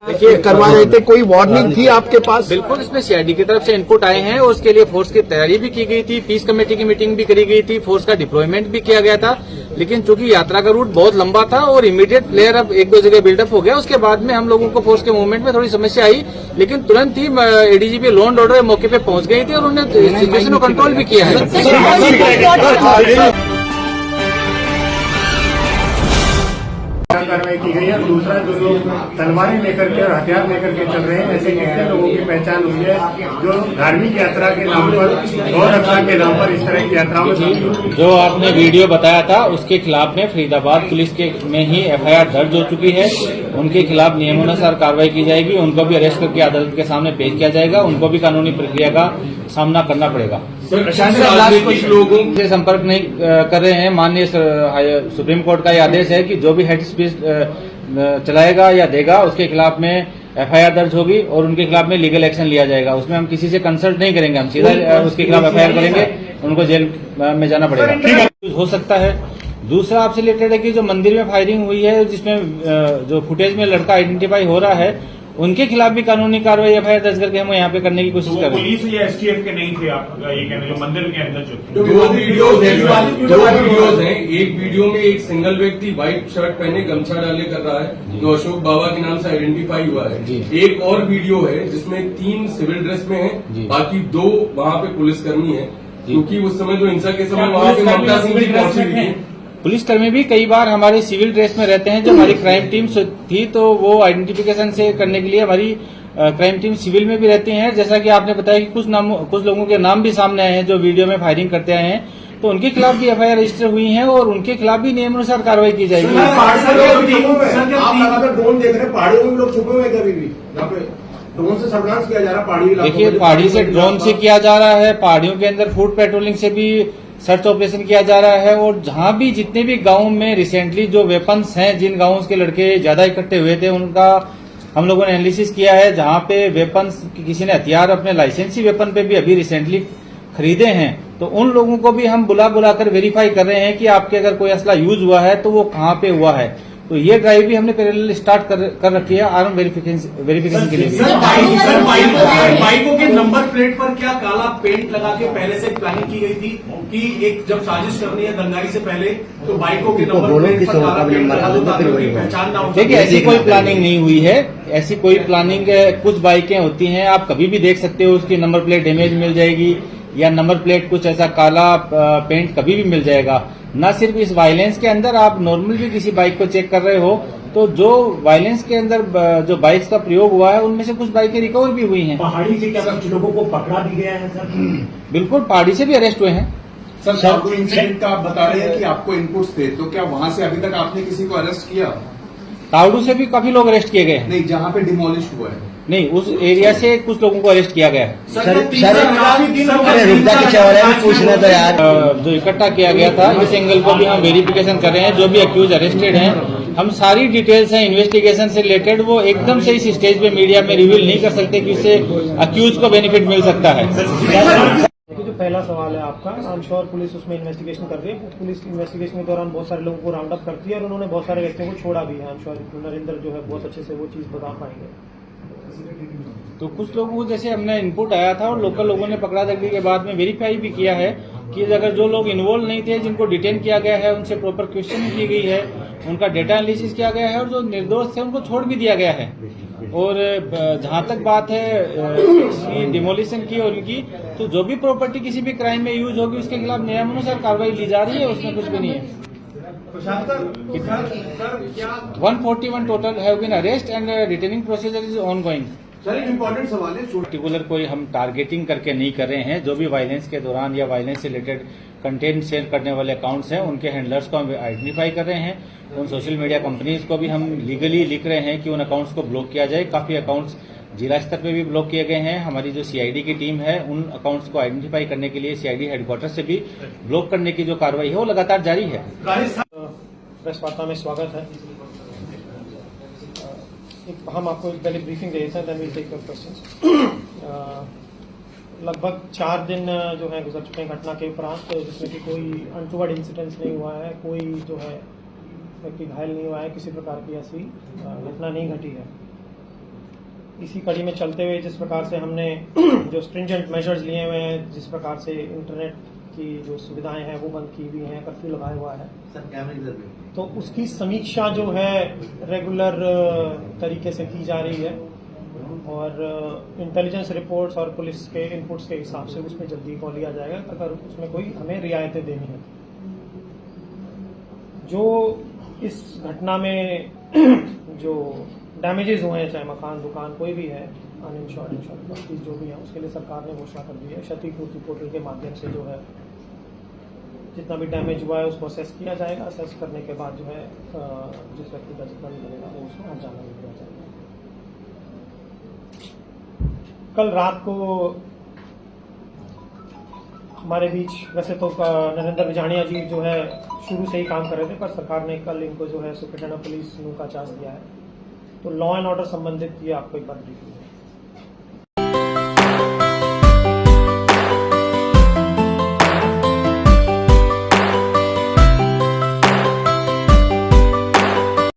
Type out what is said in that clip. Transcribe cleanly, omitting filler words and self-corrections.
देखिए करवा रहे थे, कोई वार्निंग थी आपके पास? बिल्कुल, इसमें सीआईडी की तरफ से इनपुट आए हैं और उसके लिए फोर्स की तैयारी भी की गई थी, पीस कमेटी की मीटिंग भी करी गई थी, फोर्स का डिप्लॉयमेंट भी किया गया था। लेकिन चूंकि यात्रा का रूट बहुत लंबा था और इमीडिएट प्लेयर अब एक दो जगह बिल्डअप हो गया, उसके बाद में हम लोगों को फोर्स के मूवमेंट में थोड़ी समस्या आई, लेकिन तुरंत ही एडीजीपी लॉ एंड ऑर्डर मौके पे पहुंच गई थी और उन्होंने सिचुएशन को कंट्रोल भी किया है। कार्रवाई की गई है। दूसरा, जो लोग तलवारें लेकर के और हथियार लेकर के चल रहे हैं, ऐसे कितने लोगों की पहचान हुई है जो धार्मिक यात्रा के नाम पर, गौ रक्षा के नाम पर इस तरह की यात्राओं में? जो आपने वीडियो बताया था उसके खिलाफ में फरीदाबाद पुलिस के में ही एफआईआर दर्ज हो चुकी है। उनके खिलाफ नियमानुसार कार्रवाई की जाएगी, उनको भी अरेस्ट करके अदालत के सामने पेश किया जाएगा, उनको भी कानूनी प्रक्रिया का सामना करना पड़ेगा। कुछ लोगों से संपर्क नहीं कर रहे हैं। माननीय सुप्रीम कोर्ट का यह आदेश है कि जो भी हेड स्पीच चलाएगा या देगा उसके खिलाफ में एफआईआर दर्ज होगी और उनके खिलाफ में लीगल एक्शन लिया जाएगा। उसमें हम किसी से कंसल्ट नहीं करेंगे, हम सीधा उसके खिलाफ एफआईआर करेंगे, उनको जेल में जाना पड़ेगा। हो सकता है। दूसरा आपसे रिलेटेड है कि जो मंदिर में फायरिंग हुई है, जिसमें जो फुटेज में लड़का आइडेंटिफाई हो रहा है, उनके खिलाफ भी कानूनी कार्रवाई एफआईआर दर्ज करके हम यहाँ पे करने की कोशिश कर रहे हैं। पुलिस या एसटीएफ के नहीं थे, आप ये कहने जो मंदिर के अंदर जो दो वीडियोज हैं। एक वीडियो में एक सिंगल व्यक्ति व्हाइट शर्ट पहने गमछा डाले कर रहा है, जो अशोक बाबा के नाम से आइडेंटिफाई हुआ है। एक और वीडियो है जिसमें 3 सिविल ड्रेस में है, बाकी 2 वहाँ पे पुलिसकर्मी है, क्योंकि उस समय जो हिंसा के समय वहाँ पे ममता सिंह जी पहुंची हुई थी। पुलिसकर्मी भी कई बार हमारे सिविल ड्रेस में रहते हैं। जो हमारी क्राइम टीम थी तो वो आइडेंटिफिकेशन से करने के लिए हमारी क्राइम टीम सिविल में भी रहती है। जैसा कि आपने बताया कि कुछ लोगों के नाम भी सामने आए हैं जो वीडियो में फायरिंग करते आए हैं, तो उनके खिलाफ भी एफआईआर रजिस्टर हुई है और उनके खिलाफ भी नियमानुसार कार्रवाई की जाएगी। ड्रोन देख रहे, पहाड़ियों में लोग छुपे हुए कभी भी ड्रोन से सर्विलांस किया जा रहा है। पहाड़ी देखिए, पहाड़ी से ड्रोन से किया जा रहा है, पहाड़ियों के अंदर फूड पेट्रोलिंग से भी सर्च ऑपरेशन किया जा रहा है, और जहां भी जितने भी गांव में रिसेंटली जो वेपन्स हैं, जिन गांवों के लड़के ज्यादा इकट्ठे हुए थे, उनका हम लोगों ने एनालिसिस किया है। जहां पे वेपन्स किसी ने हथियार अपने लाइसेंसी वेपन पे भी अभी रिसेंटली खरीदे हैं, तो उन लोगों को भी हम बुलाकर वेरीफाई कर रहे हैं कि आपके अगर कोई असला यूज हुआ है तो वो कहाँ पे हुआ है। तो ये ड्राइव भी हमने पैरेलल स्टार्ट कर रखी है आर्म वेरिफिकेशन के लिए। बाइकों के नंबर प्लेट पर क्या काला पेंट लगा के पहले से प्लानिंग की गई थी कि एक जब साजिश करनी है दंगाई से पहले तो बाइकों के नंबर प्लेट पर काला पेंट लगा दो ताकि उनकी पहचान ना हो? देखिए, ऐसी कोई प्लानिंग नहीं हुई है। ऐसी कोई प्लानिंग, कुछ बाइकें होती हैं, आप कभी भी देख सकते हो, उसकी नंबर प्लेट डैमेज मिल जाएगी या नंबर प्लेट कुछ ऐसा काला पेंट कभी भी मिल जाएगा। न सिर्फ इस वायलेंस के अंदर, आप नॉर्मल भी किसी बाइक को चेक कर रहे हो तो जो वायलेंस के अंदर जो बाइक्स का प्रयोग हुआ है उनमें से कुछ बाइकें रिकवर भी हुई हैं। पहाड़ी से क्या कुछ लोगों को पकड़ा भी गया है सर? बिल्कुल, पहाड़ी से भी अरेस्ट हुए हैं। सर, शाहपुर इंसिडेंट का आप बता रहे हैं कि आपको इनपुट्स थे, तो क्या वहां से अभी तक आपने किसी को अरेस्ट किया? तावड़ू से भी काफी लोग अरेस्ट किए गए हैं। नहीं, जहाँ पे डिमोलिश हुआ है नहीं, उस एरिया से कुछ लोगों को अरेस्ट किया गया है। पूछना था यार, जो इकट्ठा किया गया था, इस एंगल को भी हम वेरिफिकेशन कर रहे हैं। जो भी अक्यूज अरेस्टेड हैं, हम सारी डिटेल्स हैं इन्वेस्टिगेशन से रिलेटेड, वो एकदम से इस स्टेज पे मीडिया में रिवील नहीं कर सकते कि इससे अक्यूज को बेनिफिट मिल सकता है। जो पहला सवाल है आपका, आई एम श्योर पुलिस उसमें इन्वेस्टिगेशन कर रही है। पुलिस इन्वेस्टिगेशन के दौरान बहुत सारे लोगों को राउंड अप करती है और उन्होंने बहुत सारे व्यक्तियों को छोड़ा भी है। आई एम श्योर नरेंद्र जो है बहुत अच्छे से वो चीज बता पाएंगे। तो कुछ लोगों को जैसे हमने इनपुट आया था और लोकल लोगों ने पकड़ा करने के बाद में वेरीफाई भी किया है कि अगर जो लोग इन्वॉल्व नहीं थे, जिनको डिटेन किया गया है, उनसे प्रॉपर क्वेश्चन की गई है, उनका डेटा एनालिसिस किया गया है और जो निर्दोष थे उनको छोड़ भी दिया गया है। और जहां तक बात है डिमोलिशन की और उनकी, तो जो भी प्रॉपर्टी किसी भी क्राइम में यूज होगी उसके खिलाफ नियमानुसार कार्रवाई ली जा रही है, उसमें कुछ भी नहीं है। 141 total have been arrest and retaining procedure is ongoing. Sir, एक इम्पोर्टेंट सवाल है, पर्टिकुलर कोई हम टारगेटिंग करके नहीं कर रहे हैं। जो भी वायलेंस के दौरान या वायलेंस से रिलेटेड कंटेंट शेयर करने वाले अकाउंट्स हैं, उनके हैंडलर्स को हम आइडेंटिफाई कर रहे हैं। उन सोशल मीडिया कंपनीज को भी हम लीगली लिख रहे हैं कि उन अकाउंट्स को ब्लॉक किया जाए। काफी अकाउंट्स जिला स्तर पे भी ब्लॉक किए गए हैं। हमारी जो सीआईडी की टीम है, उन अकाउंट्स को आइडेंटिफाई करने के लिए सीआईडी हेडक्वार्टर से भी ब्लॉक करने की जो कार्रवाई है वो लगातार जारी है। प्रेस वार्ता में स्वागत है। हम आपको एक पहले ब्रीफिंग दे देते हैं, then will take your questions. लगभग 4 दिन जो है गुजर चुके हैं घटना के उपरांत, जिसमें कि कोई अनटूवर्ड इंसिडेंट्स नहीं हुआ है, कोई जो है व्यक्ति घायल नहीं हुआ है, किसी प्रकार की ऐसी घटना नहीं घटी है। इसी कड़ी में चलते हुए जिस प्रकार से हमने जो स्ट्रिंजेंट मेजर्स लिए हुए हैं, जिस प्रकार से इंटरनेट की जो सुविधाएं हैं वो बंद की हुई हैं, कर्फ्यू लगाया हुआ है, तो उसकी समीक्षा जो है रेगुलर तरीके से की जा रही है और इंटेलिजेंस रिपोर्ट्स और पुलिस के इनपुट्स के हिसाब से उसमें जल्दी कॉल लिया जाएगा अगर उसमें कोई हमें रियायतें देनी है। जो इस घटना में जो डैमेजेस हुए हैं, चाहे मकान दुकान कोई भी है, अनइंश्योर्ड इंश्योर्ड प्रॉपर्टीज जो भी है, उसके लिए सरकार ने घोषणा कर दी है। क्षतिपूर्ति पोर्टल के माध्यम से जो है जितना भी डैमेज हुआ है उसको असेस किया जाएगा। असेस करने के बाद जो है जिस व्यक्ति का जितना भी मिलेगा वो उसको हर्जाना भी दिया जाएगा। कल रात को हमारे बीच वैसे तो नरेंद्र बिजानिया जी जो है शुरू से ही काम कर रहे थे, पर सरकार ने कल इनको जो है सुप्रिंटेंडेंट ऑफ पुलिस का चार्ज दिया है, तो लॉ एंड ऑर्डर संबंधित ये आपको एक बार ब्रीफ है।